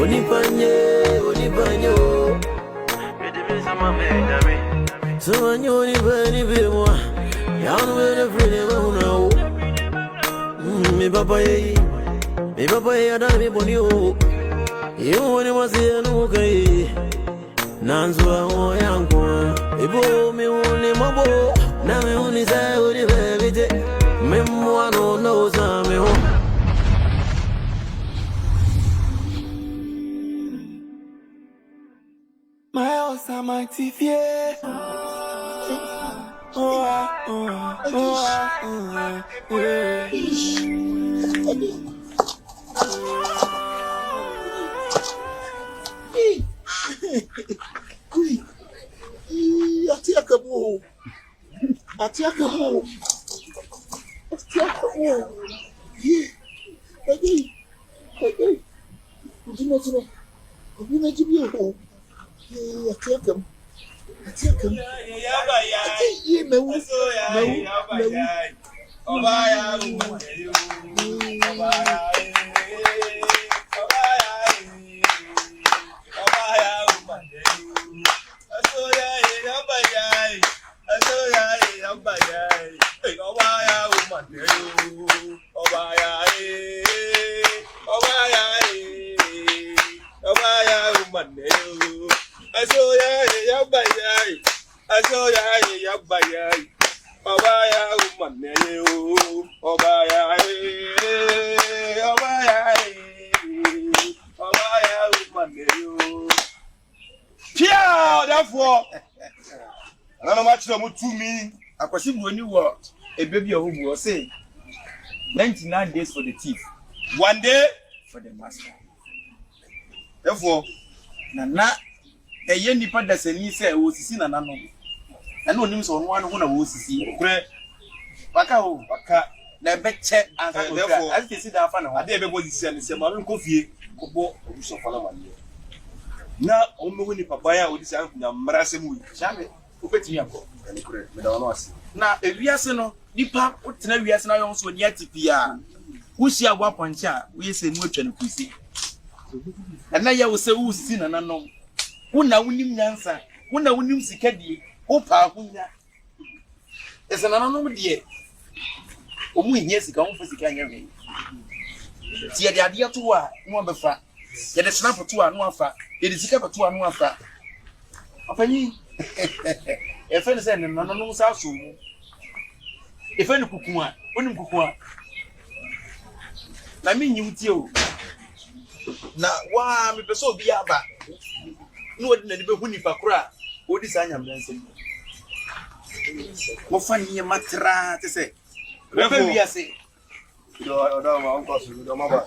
Onipanye, so when you only be more, young with a freedom now. Me papa, I don't be on you. You only was here, no okay. Nanzwa, oh, young one. Ibo, me only mabo. Now me only say, oh, the baby. Memoir, no, no, Sammy. My house and my TV. Therefore, I don't know much to me. I perceive when you were a baby who was saying 99 days for the thief, 1 day for the master. Therefore, Nana, a young nipa that's a niece was seen an unknown. I know names on one who was see. Baka, the bed check, and therefore, as they see that fan, I dare everybody send the Maroon coffee, Kobo, or Sofala. Now, only Papaya would say, Marasemu, Shabby, who bet me up. Now, if we are so, Nipa, what tell we are now also yet Pia, who shall walk on chair, we say no to pussy. And now you will say, who's seen and unknown. Who now win answer, who now win Sikadi, Opa, it's an unknown dear. Omu yes, come for the canyon. See the idea to one before. Yet the snap to one fat. It is a to one fat. Upon a friend said, no, no, south soon. If any cookua, when cookua. I mean, you too. Now, why, me so be a back? No, the Bunny Pakra, what is I am dancing? What funny matra to say? Remember, I say, your uncle, your mother.